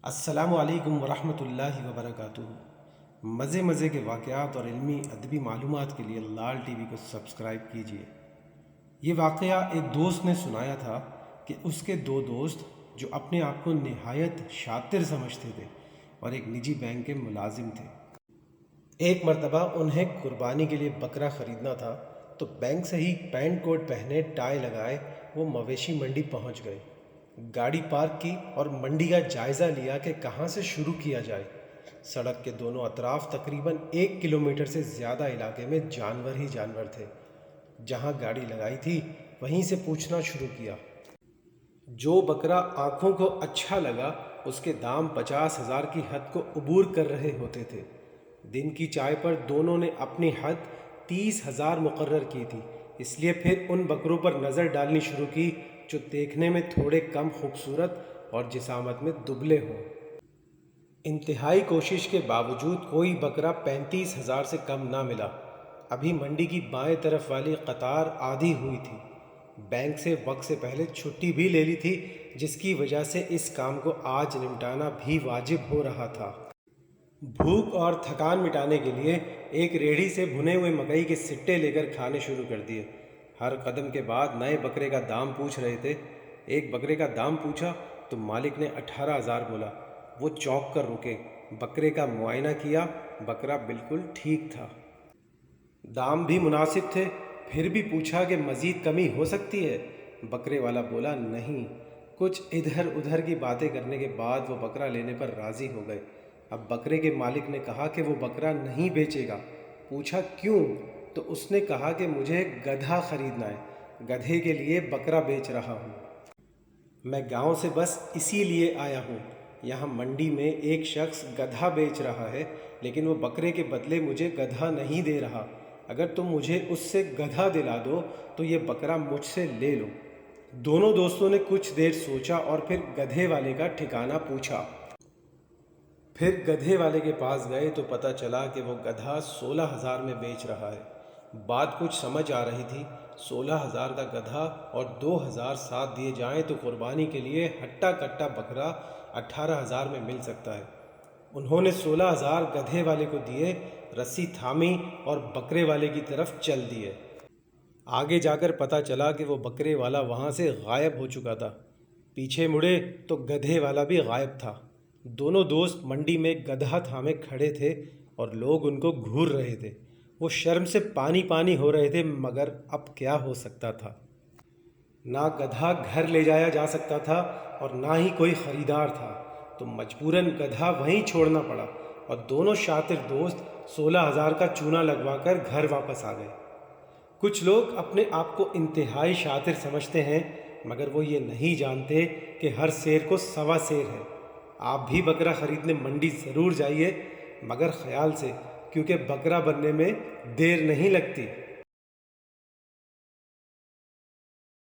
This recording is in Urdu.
السلام علیکم ورحمۃ اللہ وبرکاتہ۔ مزے کے واقعات اور علمی ادبی معلومات کے لیے لال ٹی وی کو سبسکرائب کیجیے۔ یہ واقعہ ایک دوست نے سنایا تھا کہ اس کے دو دوست جو اپنے آپ کو نہایت شاطر سمجھتے تھے اور ایک نجی بینک کے ملازم تھے، ایک مرتبہ انہیں قربانی کے لیے بکرا خریدنا تھا تو بینک سے ہی پینٹ کوٹ پہنے ٹائی لگائے وہ مویشی منڈی پہنچ گئے۔ گاڑی پارک کی اور منڈی کا جائزہ لیا کہ کہاں سے شروع کیا جائے۔ سڑک کے دونوں اطراف تقریباً 1 کلومیٹر سے زیادہ علاقے میں جانور ہی جانور تھے۔ جہاں گاڑی لگائی تھی وہیں سے پوچھنا شروع کیا۔ جو بکرا آنکھوں کو اچھا لگا اس کے دام 50,000 کی حد کو عبور کر رہے ہوتے تھے۔ دن کی چائے پر دونوں نے اپنی حد 30,000 مقرر کی تھی، اس لیے پھر ان بکروں پر نظر ڈالنی شروع کی جو دیکھنے میں تھوڑے کم خوبصورت اور جسامت میں دبلے ہوں۔ انتہائی کوشش کے باوجود کوئی بکرا 35,000 سے کم نہ ملا۔ ابھی منڈی کی بائیں طرف والی قطار آدھی ہوئی تھی۔ بینک سے وقت سے پہلے چھٹی بھی لے لی تھی، جس کی وجہ سے اس کام کو آج نمٹانا بھی واجب ہو رہا تھا۔ بھوک اور تھکان مٹانے کے لیے ایک ریڑھی سے بھنے ہوئے مکئی کے سٹے لے کر کھانے شروع کر دیے۔ ہر قدم کے بعد نئے بکرے کا دام پوچھ رہے تھے۔ ایک بکرے کا دام پوچھا تو مالک نے 18,000 بولا۔ وہ چونک کر رکے، بکرے کا معائنہ کیا، بکرا بالکل ٹھیک تھا، دام بھی مناسب تھے۔ پھر بھی پوچھا کہ مزید کمی ہو سکتی ہے؟ بکرے والا بولا نہیں۔ کچھ ادھر ادھر کی باتیں کرنے کے بعد وہ بکرا لینے پر راضی ہو گئے۔ اب بکرے کے مالک نے کہا کہ وہ بکرا نہیں بیچے گا۔ پوچھا کیوں؟ تو اس نے کہا کہ مجھے گدھا خریدنا ہے، گدھے کے لیے بکرا بیچ رہا ہوں۔ میں گاؤں سے بس اسی لیے آیا ہوں۔ یہاں منڈی میں ایک شخص گدھا بیچ رہا ہے، لیکن وہ بکرے کے بدلے مجھے گدھا نہیں دے رہا۔ اگر تم مجھے اس سے گدھا دلا دو تو یہ بکرا مجھ سے لے لو۔ دونوں دوستوں نے کچھ دیر سوچا اور پھر گدھے والے کا ٹھکانہ پوچھا۔ پھر گدھے والے کے پاس گئے تو پتہ چلا کہ وہ گدھا 16,000 میں بیچ رہا ہے۔ بات کچھ سمجھ آ رہی تھی۔ 16,000 کا گدھا اور 2,000 ساتھ دیے جائیں تو قربانی کے لیے ہٹا کٹا بکرا 18,000 میں مل سکتا ہے۔ انہوں نے 16,000 گدھے والے کو دیے، رسی تھامی اور بکرے والے کی طرف چل دیے۔ آگے جا کر پتہ چلا کہ وہ بکرے والا وہاں سے غائب ہو چکا تھا۔ پیچھے مڑے تو گدھے والا بھی غائب تھا۔ دونوں دوست منڈی میں گدھا تھامے کھڑے تھے اور لوگ ان کو گھور رہے تھے۔ وہ شرم سے پانی پانی ہو رہے تھے، مگر اب کیا ہو سکتا تھا؟ نہ گدھا گھر لے جایا جا سکتا تھا اور نہ ہی کوئی خریدار تھا، تو مجبوراً گدھا وہیں چھوڑنا پڑا اور دونوں شاطر دوست 16,000 کا چونا لگوا کر گھر واپس آ گئے۔ کچھ لوگ اپنے آپ کو انتہائی شاطر سمجھتے ہیں، مگر وہ یہ نہیں جانتے کہ ہر سیر کو سوا سیر ہے۔ آپ بھی بکرا خریدنے منڈی ضرور جائیے، مگر خیال سے، کیونکہ بکرا بننے میں دیر نہیں لگتی۔